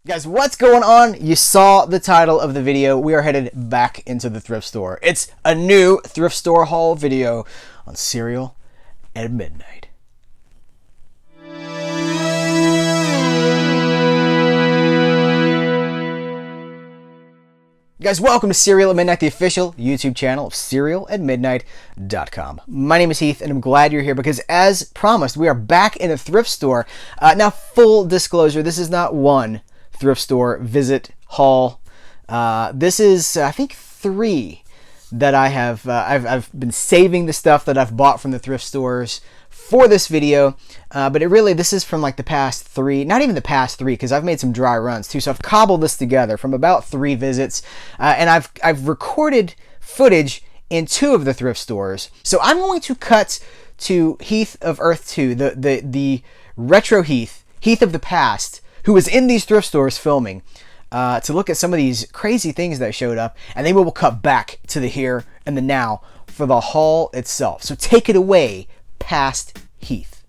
Guys, what's going on? You saw the title of the video. We are headed back into the thrift store. It's a new thrift store haul video on Serial at Midnight. Guys, welcome to Serial at Midnight, the official YouTube channel of serialatmidnight.com. My name is Heath, and I'm glad you're here because, as promised, we are back in a thrift store. Now, full disclosure, this is not one thrift store visit haul. This is, I think, 3 that I have. I've been saving the stuff that I've bought from the thrift stores for this video, but this is from like the past 3, not even the past 3, because I've made some dry runs too. So I've cobbled this together from about 3 visits, and I've recorded footage in 2 of the thrift stores. So I'm going to cut to Heath of Earth 2, the retro Heath of the past, who was in these thrift stores filming, to look at some of these crazy things that showed up, and then we will cut back to the here and the now for the haul itself. So take it away, past Heath.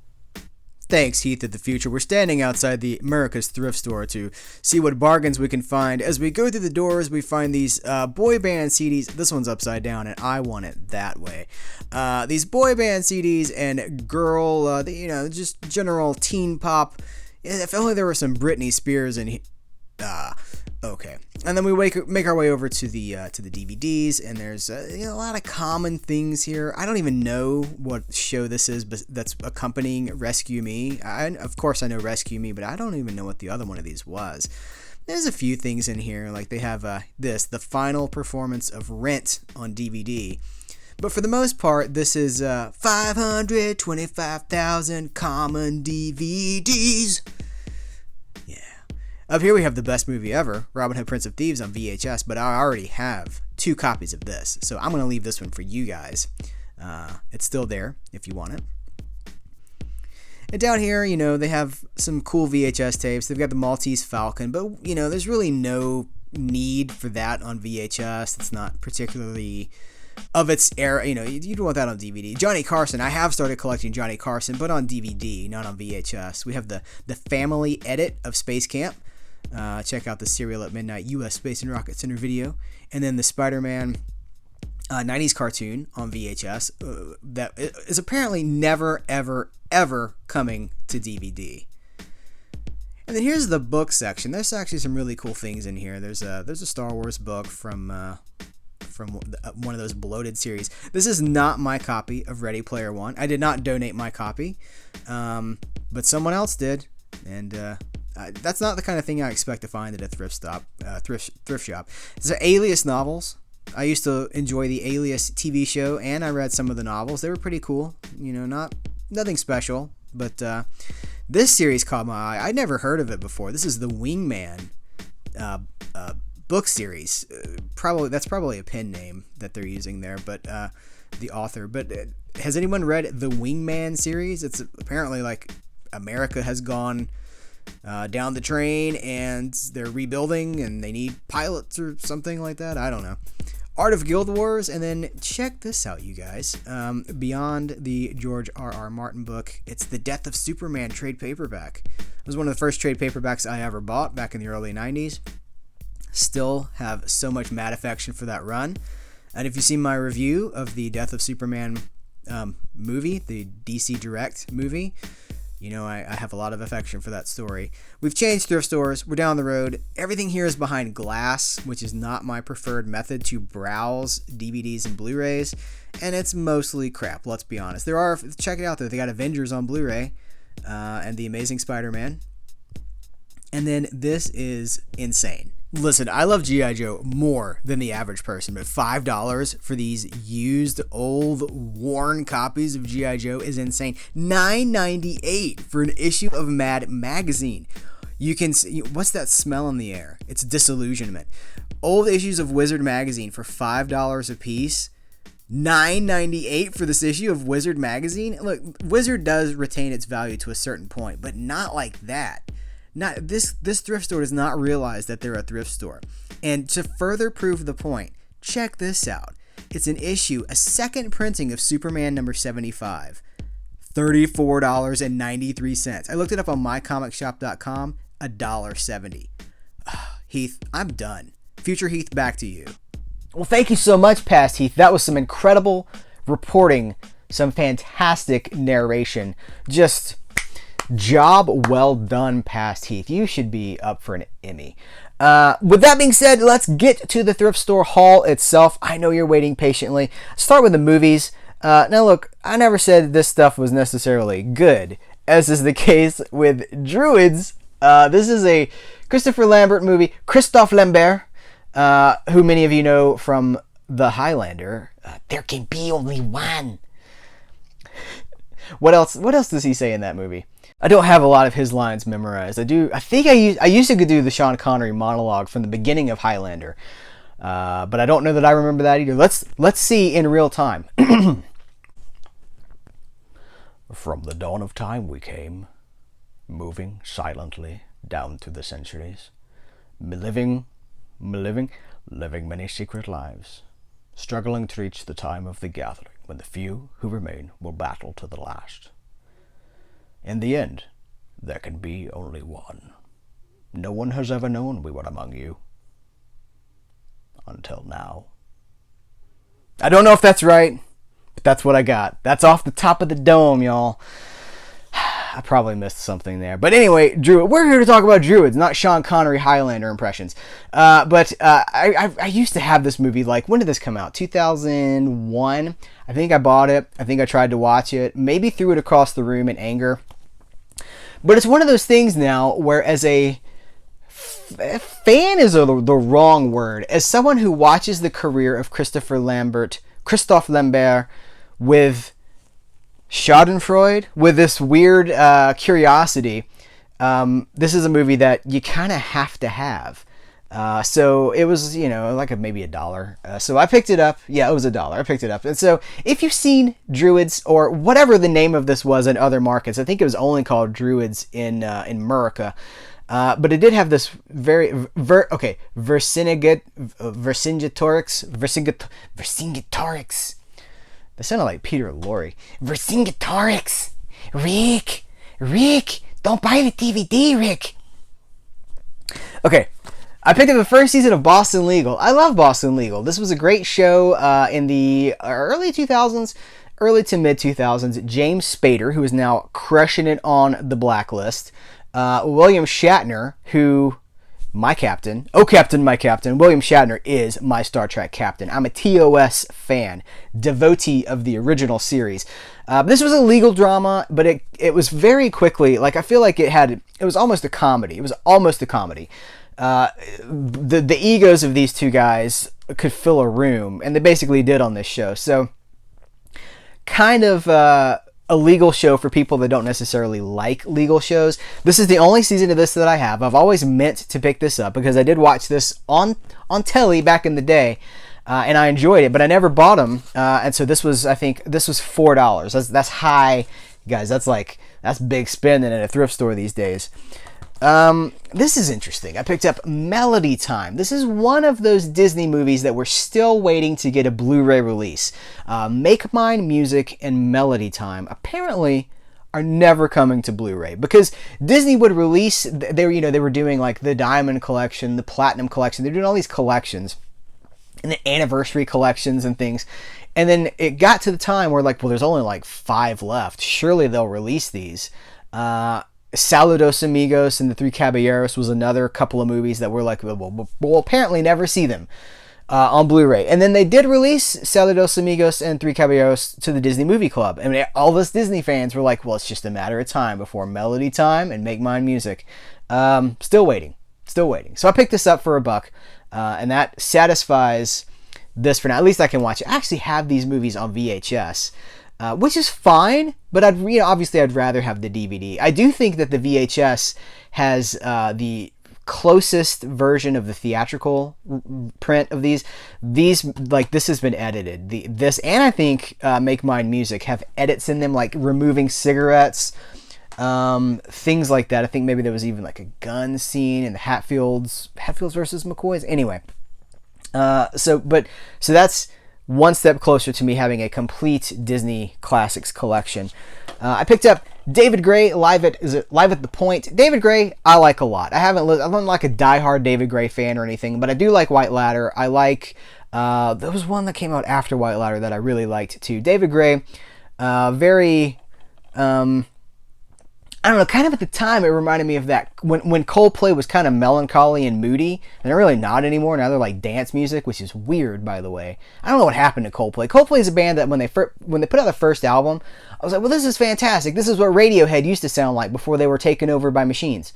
Thanks, Heath of the future. We're standing outside the America's thrift store to see what bargains we can find. As we go through the doors, we find these boy band CDs. This one's upside down, and I want it that way. These boy band CDs and girl, just general teen pop. If only there were some Britney Spears in here. Okay. And then we make our way over to the DVDs, and there's a lot of common things here. I don't even know what show this is, but that's accompanying Rescue Me. Of course I know Rescue Me, but I don't even know what the other one of these was. There's a few things in here, like they have the final performance of Rent on DVD. But for the most part, this is 525,000 common DVDs. Yeah. Up here we have the best movie ever, Robin Hood, Prince of Thieves on VHS, but I already have 2 copies of this. So I'm going to leave this one for you guys. It's still there if you want it. And down here, they have some cool VHS tapes. They've got the Maltese Falcon, but, there's really no need for that on VHS. It's not particularly of its era. You'd want that on DVD. Johnny Carson, I have started collecting Johnny Carson, but on DVD, not on VHS. We have the family edit of Space Camp. Check out the Serial at Midnight U.S. Space and Rocket Center video. And then the Spider-Man 90s cartoon on VHS that is apparently never, ever, ever coming to DVD. And then here's the book section. There's actually some really cool things in here. There's a Star Wars book from one of those bloated series. This is not my copy of Ready Player One. I did not donate my copy, but someone else did, and that's not the kind of thing I expect to find at a thrift shop. These are Alias novels. I used to enjoy the Alias TV show, and I read some of the novels. They were pretty cool. Nothing special, but this series caught my eye. I'd never heard of it before. This is the Wingman book series. That's probably a pen name that they're using there, but the author. But has anyone read the Wingman series? It's apparently like America has gone down the train and they're rebuilding and they need pilots or something like that. I don't know. Art of Guild Wars, and then check this out, you guys. Beyond the George R.R. Martin book, it's the Death of Superman trade paperback. It was one of the first trade paperbacks I ever bought back in the early 90s. Still have so much mad affection for that run. And if you've seen my review of the Death of Superman movie, the DC Direct movie, I have a lot of affection for that story. We've changed thrift stores. We're down the road. Everything here is behind glass, which is not my preferred method to browse DVDs and Blu-rays. And it's mostly crap, let's be honest. Check it out though. They got Avengers on Blu-ray and The Amazing Spider-Man. And then this is insane. Listen, I love G.I. Joe more than the average person, but $5 for these used, old, worn copies of G.I. Joe is insane. $9.98 for an issue of Mad Magazine. You can see, what's that smell in the air? It's disillusionment. Old issues of Wizard Magazine for $5 a piece. $9.98 for this issue of Wizard Magazine. Look, Wizard does retain its value to a certain point, but not like that. This thrift store does not realize that they're a thrift store. And to further prove the point, check this out. It's an issue, a second printing of Superman number 75. $34.93. I looked it up on mycomicshop.com, $1.70. Heath, I'm done. Future Heath, back to you. Well, thank you so much, Past Heath. That was some incredible reporting, some fantastic narration. Just job well done, Past Heath. You should be up for an Emmy. With that being said, let's get to the thrift store haul itself. I know you're waiting patiently. Start with the movies. Now look, I never said this stuff was necessarily good, as is the case with Druids. This is a Christopher Lambert movie. Christophe Lambert, who many of you know from The Highlander. There can be only one. What else does he say in that movie? I don't have a lot of his lines memorized. I used to do the Sean Connery monologue from the beginning of Highlander, but I don't know that I remember that either. Let's see in real time. From the dawn of time we came, moving silently down through the centuries, living many secret lives, struggling to reach the time of the gathering when the few who remain will battle to the last. In the end, there can be only one. No one has ever known we were among you. Until now. I don't know if that's right, but that's what I got. That's off the top of the dome, y'all. I probably missed something there. But anyway, Druid. We're here to talk about Druids, not Sean Connery Highlander impressions. But I used to have this movie, like, when did this come out? 2001? I think I bought it. I think I tried to watch it. Maybe threw it across the room in anger. But it's one of those things now where, as a fan is the wrong word. As someone who watches the career of Christophe Lambert with Schadenfreude, with this weird curiosity, this is a movie that you kind of have to have. So it was, like maybe $1. So I picked it up. Yeah, it was $1. I picked it up. And so if you've seen Druids, or whatever the name of this was in other markets, I think it was only called Druids in America. But it did have this very Vercingetorix. That sounded like Peter Lorre. Vercingetorix. Rick, don't buy the DVD, Rick. Okay. I picked up the first season of Boston Legal. I love Boston Legal. This was a great show in the early 2000s, early to mid 2000s. James Spader, who is now crushing it on The Blacklist. William Shatner, who, my captain. Oh, Captain, my captain. William Shatner is my Star Trek captain. I'm a TOS fan, devotee of the original series. This was a legal drama, but it was very quickly, like, I feel like it was almost a comedy. The egos of these two guys could fill a room, and they basically did on this show. So, kind of a legal show for people that don't necessarily like legal shows. This is the only season of this that I have. I've always meant to pick this up because I did watch this on telly back in the day, and I enjoyed it, but I never bought them. And so this was $4. That's high, guys. That's big spending at a thrift store these days. This is interesting. I picked up Melody Time. This is one of those Disney movies that we're still waiting to get a Blu-ray release. Make Mine Music and Melody Time apparently are never coming to Blu-ray because Disney would release. They were doing like the Diamond Collection, the Platinum Collection. They're doing all these collections and the anniversary collections and things. And then it got to the time where there's only like 5 left. Surely they'll release these. Saludos Amigos and the Three Caballeros was another couple of movies that were like, we'll apparently never see them on Blu-ray. And then they did release Saludos Amigos and Three Caballeros to the Disney Movie Club. And all of us Disney fans were like, well, it's just a matter of time before Melody Time and Make Mine Music. Still waiting. So I picked this up for $1, and that satisfies this for now. At least I can watch it. I actually have these movies on VHS. Which is fine, but obviously I'd rather have the DVD. I do think that the VHS has the closest version of the theatrical print of these. This has been edited. This and I think Make Mine Music have edits in them, like removing cigarettes, things like that. I think maybe there was even like a gun scene in the Hatfields versus McCoys. Anyway, so that's one step closer to me having a complete Disney Classics collection. I picked up David Gray, Live at the Point. David Gray, I like a lot. I'm not like a diehard David Gray fan or anything, but I do like White Ladder. I like, there was one that came out after White Ladder that I really liked too. David Gray, very, I don't know, kind of at the time it reminded me of that when Coldplay was kind of melancholy and moody, and they're really not anymore. Now they're like dance music, which is weird, by the way. I don't know what happened to Coldplay. Coldplay is a band that when they put out the first album, I was like, well, this is fantastic. This is what Radiohead used to sound like before they were taken over by machines.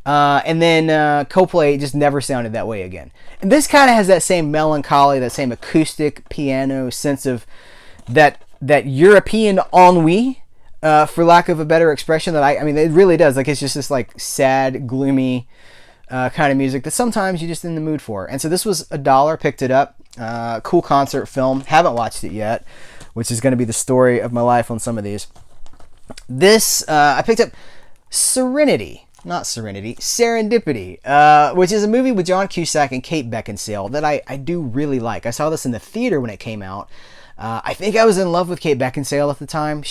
And then Coldplay just never sounded that way again. And this kind of has that same melancholy, that same acoustic piano sense of that European ennui. For lack of a better expression, that I mean, it really does. Like, it's just this like sad, gloomy kind of music that sometimes you're just in the mood for. And so this was $1. Picked it up. Cool concert film. Haven't watched it yet, which is going to be the story of my life on some of these. This I picked up Serendipity, which is a movie with John Cusack and Kate Beckinsale that I do really like. I saw this in the theater when it came out. I think I was in love with Kate Beckinsale at the time.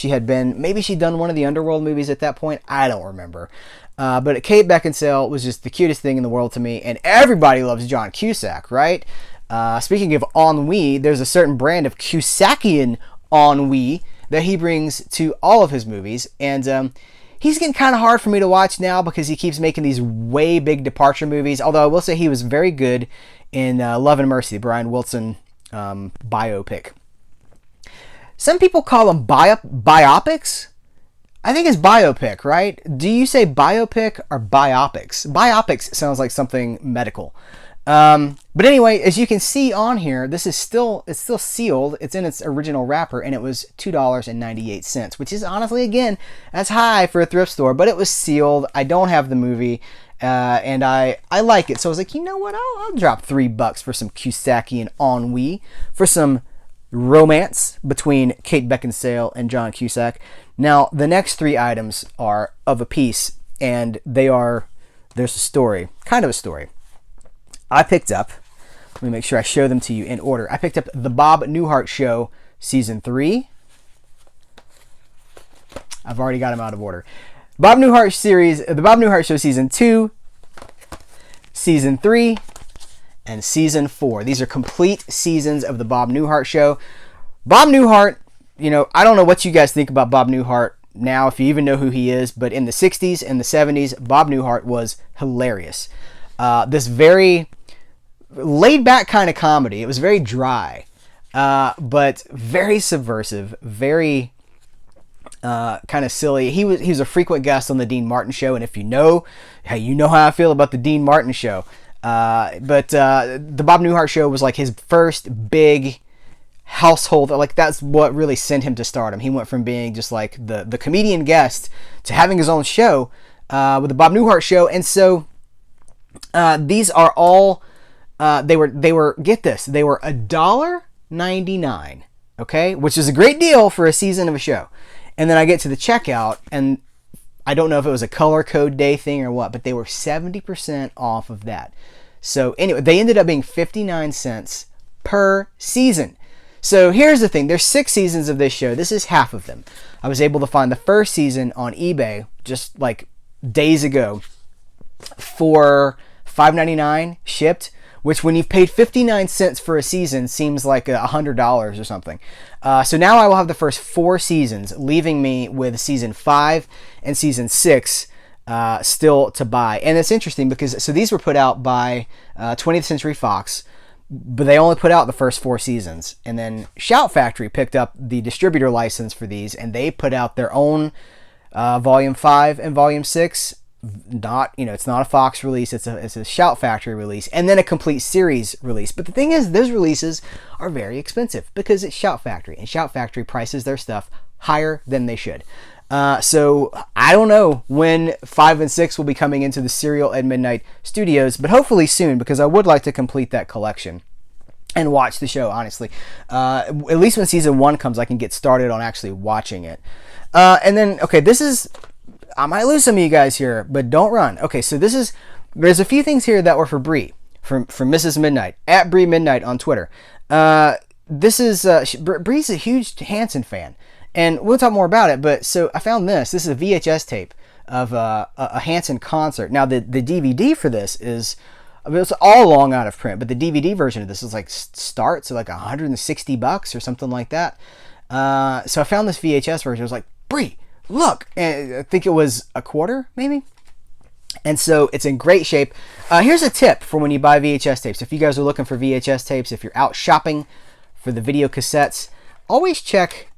Maybe she'd done one of the Underworld movies at that point. I don't remember. But Kate Beckinsale was just the cutest thing in the world to me. And everybody loves John Cusack, right? Speaking of ennui, there's a certain brand of Cusackian ennui that he brings to all of his movies. And he's getting kind of hard for me to watch now because he keeps making these way big departure movies. Although I will say he was very good in Love and Mercy, Brian Wilson biopic. Some people call them biopics. I think it's biopic, right? Do you say biopic or biopics? Biopics sounds like something medical. But anyway, as you can see on here, it's still sealed. It's in its original wrapper, and it was $2.98, which is honestly, again, that's high for a thrift store. But it was sealed. I don't have the movie, and I like it. So I was like, you know what? I'll drop $3 for some Cusackian ennui, for some romance between Kate Beckinsale and John Cusack. Now, the next 3 items are of a piece, and there's a story, kind of a story. I picked up, let me make sure I show them to you in order. I picked up The Bob Newhart Show Season 3. I've already got them out of order. Bob Newhart series, The Bob Newhart Show Season 2, Season 3, and Season 4. These are complete seasons of the Bob Newhart Show. Bob Newhart, I don't know what you guys think about Bob Newhart now, if you even know who he is, but in the 60s and the 70s, Bob Newhart was hilarious. This very laid-back kind of comedy. It was very dry, but very subversive, very kind of silly. He was a frequent guest on the Dean Martin Show, and if you know how I feel about the Dean Martin Show. But the Bob Newhart Show was like his first big household. Like, that's what really sent him to stardom. He went from being just like the comedian guest to having his own show with the Bob Newhart Show. And so these are all they were get this, they were $1.99, okay, which is a great deal for a season of a show. And then I get to the checkout, and I don't know if it was a color code day thing or what, but they were 70% off of that. So anyway, they ended up being 59 cents per season. So here's the thing. There's 6 seasons of this show. This is half of them. I was able to find the first season on eBay just like days ago for $5.99 shipped, which when you've paid 59 cents for a season seems like $100 or something. So now I will have the first 4 seasons, leaving me with season 5 and season 6 still to buy. And it's interesting because these were put out by 20th Century Fox, but they only put out the first 4 seasons. And then Shout Factory picked up the distributor license for these, and they put out their own Volume 5 and Volume 6. It's not a Fox release, it's a Shout Factory release, and then a complete series release. But the thing is, those releases are very expensive because it's Shout Factory, and Shout Factory prices their stuff higher than they should. So I don't know when 5 and 6 will be coming into the Serial at Midnight Studios, but hopefully soon, because I would like to complete that collection and watch the show, honestly. At least when season 1 comes, I can get started on actually watching it. And then, okay, I might lose some of you guys here, but don't run. Okay, so there's a few things here that were for Bree, from Mrs. Midnight, at Bree Midnight on Twitter. Bree's a huge Hanson fan, And we'll talk more about it, but so I found this. This is a VHS tape of a Hanson concert. Now, the DVD for this is, I mean, it's all long out of print, but the DVD version of this is like starts at like $160 or something like that. So I found this VHS version. I was like, Bree, look. And I think it was a quarter, maybe. And so it's in great shape. Here's a tip for when you buy VHS tapes. If you guys are looking for VHS tapes, if you're out shopping for the video cassettes, always check,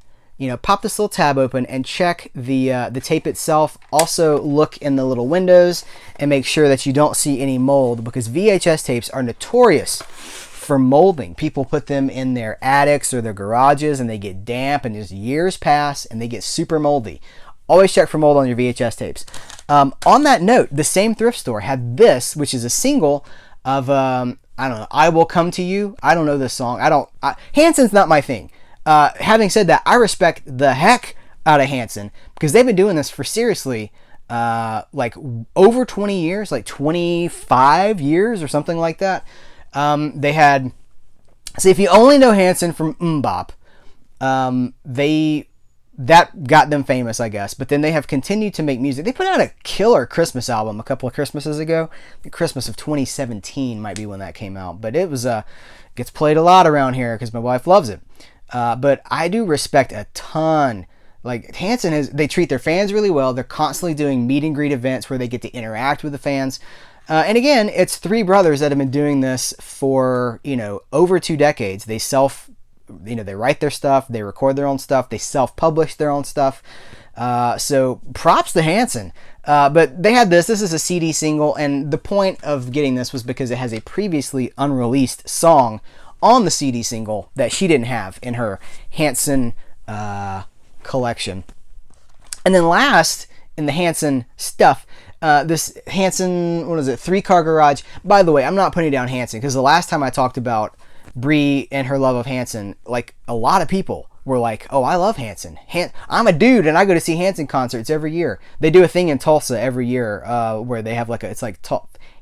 pop this little tab open and check the tape itself. Also look in the little windows and make sure that you don't see any mold, because VHS tapes are notorious for molding. People put them in their attics or their garages and they get damp, and as years pass and they get super moldy. Always check for mold on your VHS tapes. On that note, the same thrift store had this, which is a single of, I don't know, I Will Come to You. I don't know this song. Hanson's not my thing. Having said that, I respect the heck out of Hanson, because they've been doing this for seriously, like over 20 years, like 25 years or something like that. They had, see, if you only know Hanson from MMMBop, that got them famous, I guess. But then they have continued to make music. They put out a killer Christmas album a couple of Christmases ago. The Christmas of 2017 might be when that came out. But it was gets played a lot around here because my wife loves it. But I do respect a ton. Like Hanson they treat their fans really well. They're constantly doing meet and greet events where they get to interact with the fans. And again, it's three brothers that have been doing this for, over 2 decades. They they write their stuff, they record their own stuff, they self-publish their own stuff. So props to Hanson. But they had this is a CD single, and the point of getting this was because it has a previously unreleased song on the CD single that she didn't have in her Hanson collection. And then last in the Hanson stuff, this Hanson, 3-car garage. By the way, I'm not putting down Hanson, because the last time I talked about Bree and her love of Hanson, like a lot of people were like, oh, I love Hanson. I'm a dude and I go to see Hanson concerts every year. They do a thing in Tulsa every year where they have it's like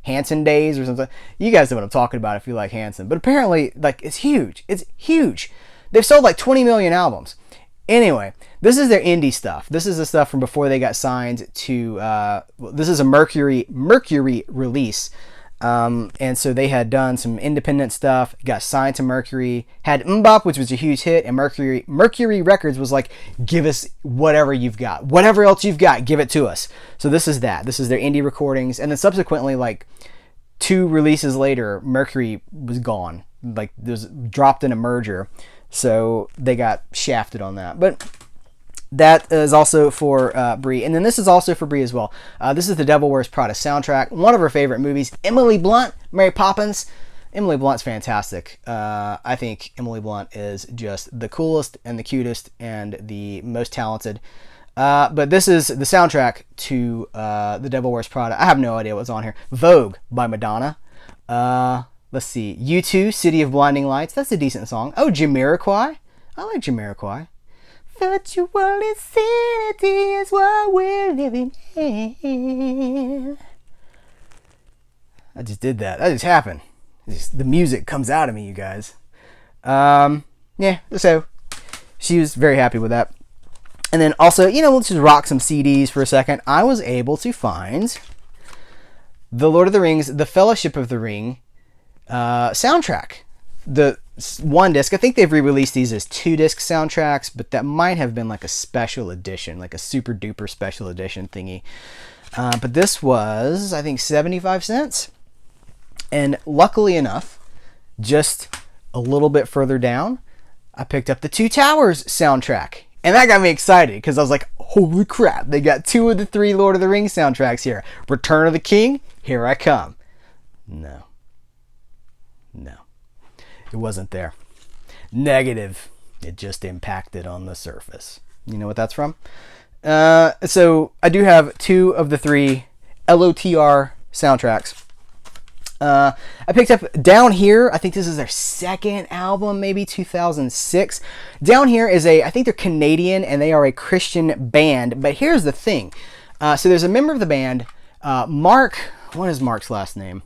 Hanson Days or something. You guys know what I'm talking about if you like Hanson. But apparently, it's huge. It's huge. They've sold like 20 million albums. Anyway, this is their indie stuff. This is the stuff from before they got signed to, this is a Mercury release. And so they had done some independent stuff, got signed to Mercury, had MMMBop, which was a huge hit, and Mercury Records was like, give us whatever you've got. Whatever else you've got, give it to us. So this is that. This is their indie recordings. And then subsequently, 2 releases later, Mercury was gone. It was dropped in a merger. So they got shafted on that. But that is also for Bree. And then this is also for Bree as well. This is the Devil Wears Prada soundtrack. One of her favorite movies. Emily Blunt, Mary Poppins. Emily Blunt's fantastic. I think Emily Blunt is just the coolest and the cutest and the most talented. But this is the soundtrack to The Devil Wears Prada. I have no idea what's on here. Vogue by Madonna. Let's see. U2, City of Blinding Lights. That's a decent song. Oh, Jamiroquai. I like Jamiroquai. Virtual insanity is what we're living in. I just did that. That just happened. The music comes out of me, you guys. Yeah, so she was very happy with that. And then also, let's just rock some CDs for a second. I was able to find The Lord of the Rings, The Fellowship of the Ring soundtrack. The 1 disc. I think they've re-released these as 2-disc soundtracks, but that might have been like a special edition, like a super duper special edition thingy. But this was, I think, 75 cents. And luckily enough, just a little bit further down, I picked up the 2 Towers soundtrack. And that got me excited because I was like, holy crap, they got 2 of the 3 Lord of the Rings soundtracks here. Return of the King, here I come. No. It wasn't there. Negative. It just impacted on the surface. You know what that's from? So I do have 2 of the 3 LOTR soundtracks. I picked up Down Here. I think this is their 2nd album, maybe 2006. Down Here is I think they're Canadian and they are a Christian band. But here's the thing. So there's a member of the band, Mark. What is Mark's last name?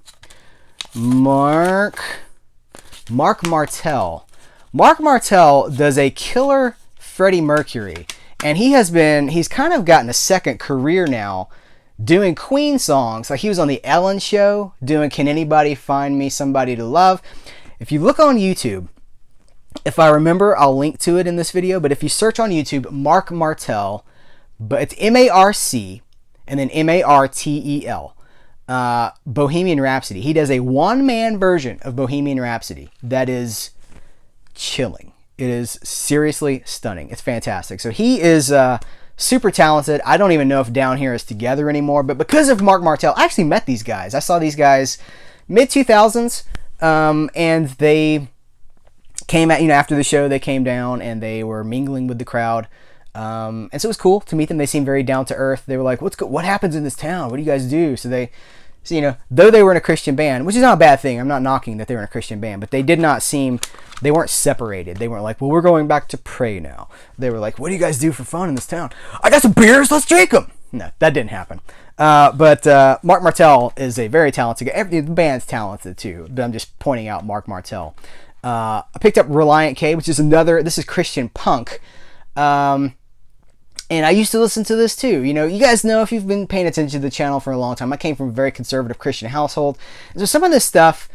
Mark Martel. Mark Martel does a killer Freddie Mercury. And he's kind of gotten a second career now doing Queen songs. Like he was on the Ellen Show doing Can Anybody Find Me Somebody to Love? If you look on YouTube, if I remember, I'll link to it in this video, but if you search on YouTube, Mark Martel, but it's M-A-R-C and then M-A-R-T-E-L, Bohemian Rhapsody. He does a one-man version of Bohemian Rhapsody that is chilling. It is seriously stunning. It's fantastic. So he is super talented. I don't even know if Down Here is together anymore, but because of Mark Martel, I actually met these guys. I saw these guys mid-2000s, and they came out, after the show, they came down and they were mingling with the crowd. And so it was cool to meet them. They seemed very down to earth. They were like, what happens in this town? What do you guys do? So though they were in a Christian band, which is not a bad thing. I'm not knocking that they were in a Christian band, but they weren't separated. They weren't like, well, we're going back to pray now. They were like, what do you guys do for fun in this town? I got some beers. Let's drink them. No, that didn't happen. But Mark Martel is a very talented guy. The band's talented too, but I'm just pointing out Mark Martel. I picked up Reliant K, which is this is Christian punk. And I used to listen to this too. You guys know, if you've been paying attention to the channel for a long time, I came from a very conservative Christian household. So some of this stuff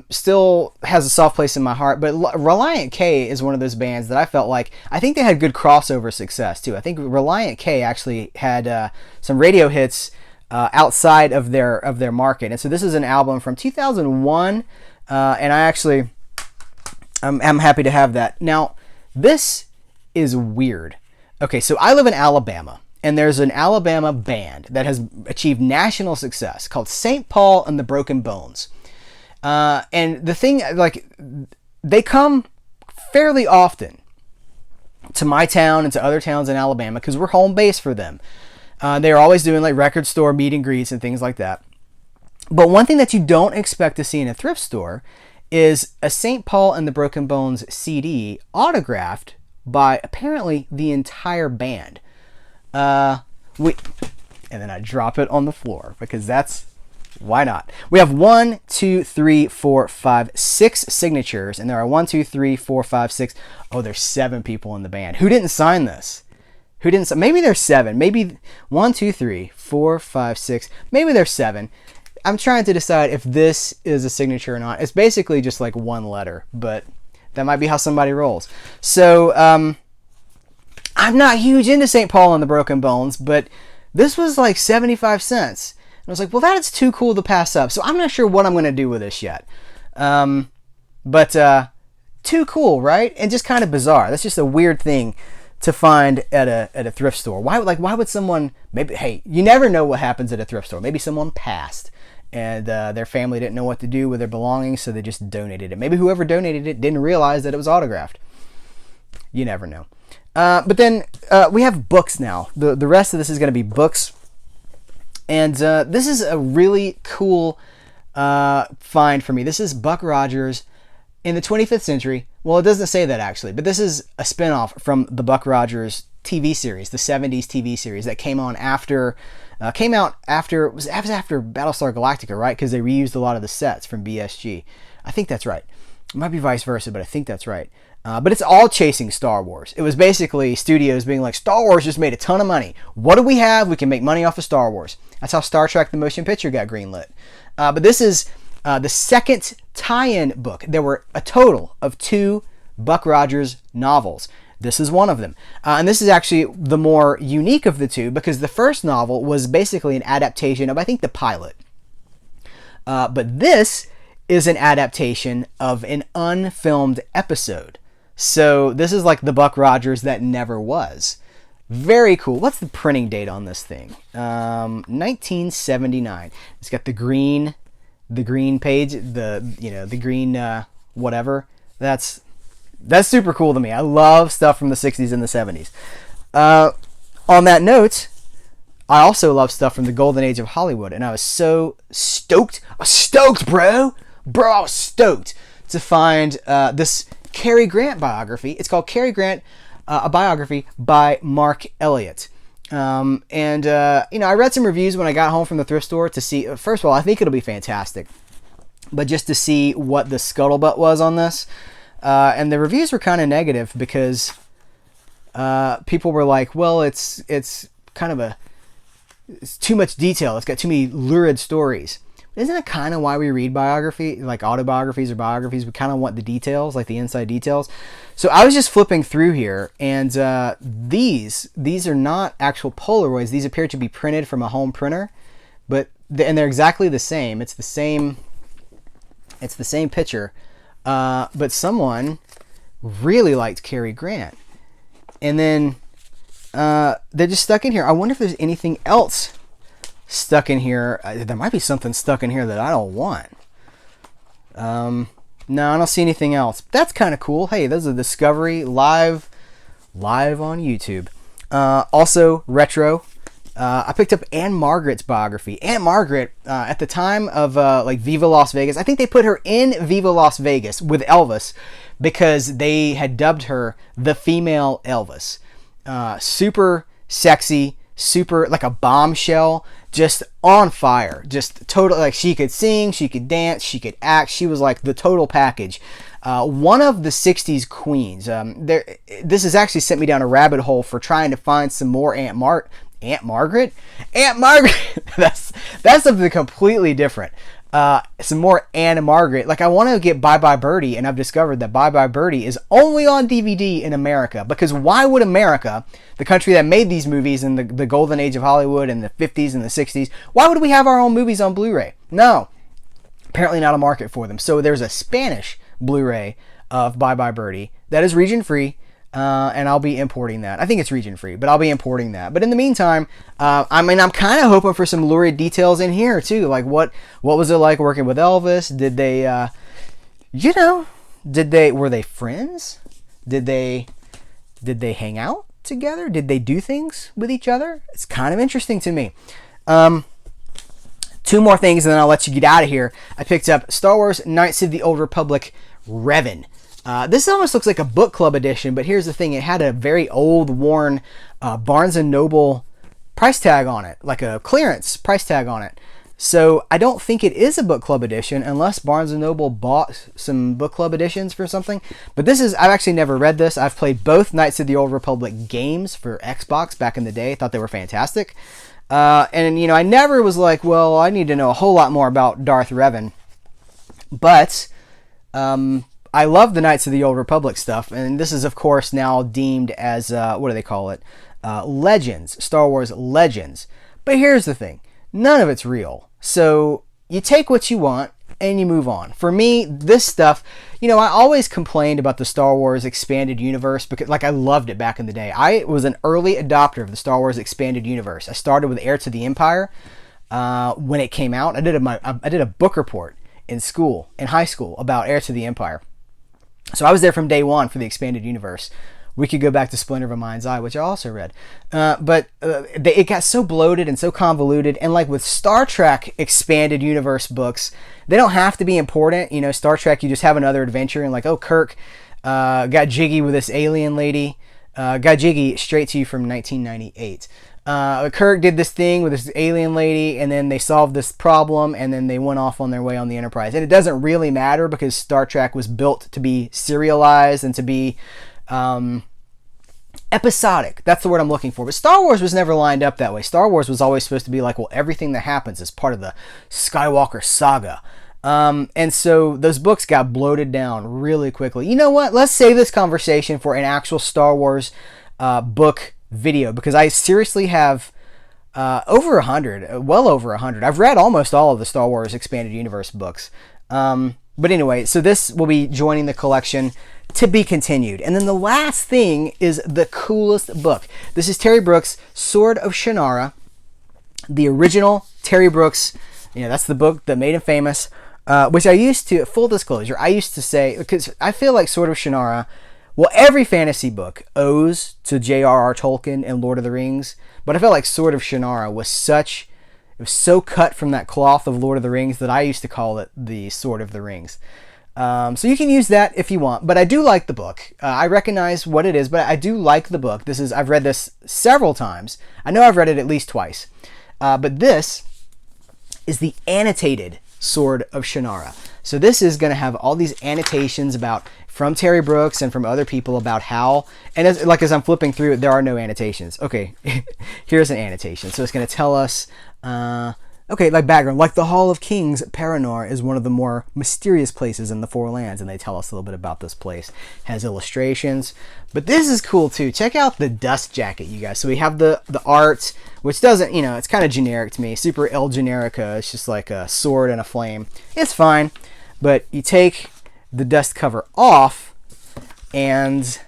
still has a soft place in my heart. But Reliant K is one of those bands that I felt like, I think they had good crossover success too. I think Reliant K actually had some radio hits outside of their market. And so this is an album from 2001. And I'm happy to have that. Now, this is weird. Okay, so I live in Alabama, and there's an Alabama band that has achieved national success called St. Paul and the Broken Bones. And the thing, they come fairly often to my town and to other towns in Alabama because we're home base for them. They're always doing record store meet and greets and things like that. But one thing that you don't expect to see in a thrift store is a St. Paul and the Broken Bones CD autographed by apparently the entire band. And then I drop it on the floor because why not? We have 1, 2, 3, 4, 5, 6 signatures, and there are 1, 2, 3, 4, 5, 6. Oh, there's 7 people in the band. Who didn't sign this? Maybe there's 7. Maybe 1, 2, 3, 4, 5, 6. Maybe there's 7. I'm trying to decide if this is a signature or not. It's basically just one letter, but that might be how somebody rolls. So, I'm not huge into St. Paul and the Broken Bones, but this was 75 cents. And I was like, well, that is too cool to pass up. So I'm not sure what I'm going to do with this yet. But too cool, right? And just kind of bizarre. That's just a weird thing to find at a thrift store. Why would someone, hey, you never know what happens at a thrift store. Maybe someone passed and their family didn't know what to do with their belongings, so they just donated it. Maybe whoever donated it didn't realize that it was autographed. You never know. But then we have books now. The rest of this is going to be books. And this is a really cool find for me. This is Buck Rogers in the 25th century. Well, it doesn't say that actually, but this is a spinoff from the Buck Rogers TV series, the 70s TV series that came out after Battlestar Galactica, right? Because they reused a lot of the sets from BSG. I think that's right. It might be vice versa, but I think that's right. But it's all chasing Star Wars. It was basically studios being like, Star Wars just made a ton of money. What do we have? We can make money off of Star Wars. That's how Star Trek the Motion Picture got greenlit. But this is the second tie-in book. There were a total of 2 Buck Rogers novels. This is one of them. And this is actually the more unique of the 2 because the first novel was basically an adaptation of, I think, the pilot. But this is an adaptation of an unfilmed episode. So this is like the Buck Rogers that never was. Very cool. What's the printing date on this thing? 1979. It's got the green page, the green whatever. That's super cool to me. I love stuff from the 60s and the 70s. On that note, I also love stuff from the golden age of Hollywood, and I was so stoked. I was stoked, bro. I was stoked to find this Cary Grant biography. It's called Cary Grant, a biography by Mark Elliott. I read some reviews when I got home from the thrift store to see, first of all, I think it'll be fantastic, but just to see what the scuttlebutt was on this. And the reviews were kind of negative because people were like, well, it's kind of it's too much detail. It's got too many lurid stories. Isn't that kind of why we read biography, like autobiographies or biographies? We kind of want the details, like the inside details. So I was just flipping through here, and these are not actual Polaroids. These appear to be printed from a home printer, and they're exactly the same. It's the same picture, but someone really liked Cary Grant, and then they're just stuck in here. I wonder if there's anything else stuck in here. There might be something stuck in here that I don't want. No, I don't see anything else. That's kind of cool. Hey, there's a Discovery live on YouTube. Also retro. I picked up Ann-Margret's biography. Ann-Margret, at the time of like Viva Las Vegas, I think they put her in Viva Las Vegas with Elvis because they had dubbed her the female Elvis. Super sexy, super like a bombshell, just on fire, just total, like she could sing, she could dance, she could act. She was like the total package. One of the 60s queens. This has actually sent me down a rabbit hole for trying to find some more Ann-Margret? That's something completely different. Some more Ann-Margret. Like I want to get Bye Bye Birdie, and I've discovered that Bye Bye Birdie is only on DVD in America. Because why would America, the country that made these movies in the golden age of Hollywood in the 50s and the 60s, why would we have our own movies on Blu-ray? No. Apparently not a market for them. So there's a Spanish Blu-ray of Bye Bye Birdie that is region free. And I'll be importing that. I think it's region free, but I'll be importing that. But in the meantime, I'm kind of hoping for some lurid details in here too. Like what was it like working with Elvis? Did they, were they friends? Did they hang out together? Did they do things with each other? It's kind of interesting to me. Two more things and then I'll let you get out of here. I picked up Star Wars Knights of the Old Republic Revan. This almost looks like a book club edition, but here's the thing. It had a very old, worn Barnes & Noble price tag on it, like a clearance price tag on it. So I don't think it is a book club edition unless Barnes & Noble bought some book club editions for something. But I've actually never read this. I've played both Knights of the Old Republic games for Xbox back in the day. I thought they were fantastic. And, I never was like, well, I need to know a whole lot more about Darth Revan. But I love the Knights of the Old Republic stuff, and this is, of course, now deemed as, what do they call it? Legends, Star Wars Legends. But here's the thing. None of it's real. So you take what you want, and you move on. For me, this stuff, I always complained about the Star Wars Expanded Universe, because, I loved it back in the day. I was an early adopter of the Star Wars Expanded Universe. I started with Heir to the Empire when it came out. I did a book report in high school, about Heir to the Empire. So I was there from day one for the Expanded Universe. We could go back to Splinter of a Mind's Eye, which I also read. But it got so bloated and so convoluted. And like with Star Trek Expanded Universe books, they don't have to be important. Star Trek, you just have another adventure. And Kirk got jiggy with this alien lady. Got jiggy straight to you from 1998. Kirk did this thing with this alien lady, and then they solved this problem, and then they went off on their way on the Enterprise. And it doesn't really matter because Star Trek was built to be serialized and to be episodic. That's the word I'm looking for. But Star Wars was never lined up that way. Star Wars was always supposed to be like, well, everything that happens is part of the Skywalker saga. And so those books got bloated down really quickly. You know what? Let's save this conversation for an actual Star Wars book video, because I seriously have over 100, well over 100. I've read almost all of the Star Wars Expanded Universe books. But anyway, so this will be joining the collection to be continued. And then the last thing is the coolest book. This is Terry Brooks' Sword of Shannara, the original Terry Brooks. That's the book that made him famous, which I used to, full disclosure, I used to say, because I feel like Sword of Shannara, well, every fantasy book owes to J.R.R. Tolkien and Lord of the Rings, but I felt like Sword of Shannara was so cut from that cloth of Lord of the Rings that I used to call it the Sword of the Rings. So you can use that if you want, but I do like the book. I recognize what it is, but I do like the book. I've read this several times. I know I've read it at least twice. But this is the annotated Sword of Shannara. So this is going to have all these annotations about from Terry Brooks and from other people about how, and as I'm flipping through it, there are no annotations. Okay, here's an annotation. So it's going to tell us, okay, like background, like the Hall of Kings, Paranor is one of the more mysterious places in the Four Lands, and they tell us a little bit about this place. Has illustrations, but this is cool too. Check out the dust jacket, you guys. So we have the art, which doesn't, it's kind of generic to me, super El Generica. It's just like a sword and a flame. It's fine, but you take the dust cover off, and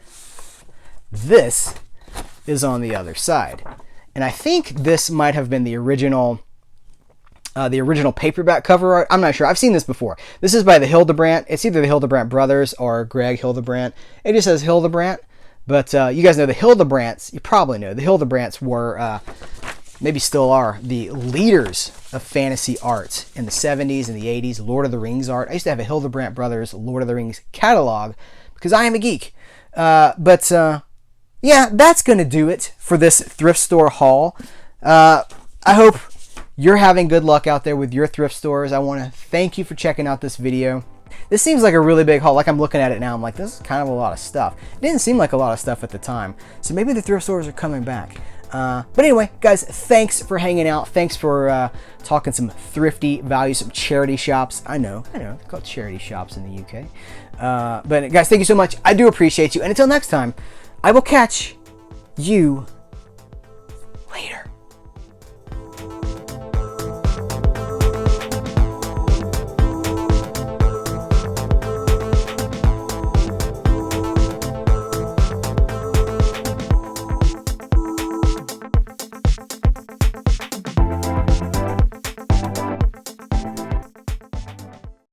this is on the other side. And I think this might have been the original paperback cover art. I'm not sure. I've seen this before. This is by the Hildebrandt. It's either the Hildebrandt brothers or Greg Hildebrandt. It just says Hildebrandt, but you guys know the Hildebrandts. You probably know the Hildebrandts were, maybe still are, the leaders of fantasy art in the 70s and the 80s. Lord of the Rings art. I used to have a Hildebrandt brothers Lord of the Rings catalog because I am a geek. Yeah, that's going to do it for this thrift store haul. I hope you're having good luck out there with your thrift stores. I want to thank you for checking out this video. This seems like a really big haul. Like, I'm looking at it now, I'm like, this is kind of a lot of stuff. It didn't seem like a lot of stuff at the time. So maybe the thrift stores are coming back. But anyway, guys, thanks for hanging out. Thanks for talking some thrifty values, some charity shops. I know, they're called charity shops in the UK. But guys, thank you so much. I do appreciate you. And until next time, I will catch you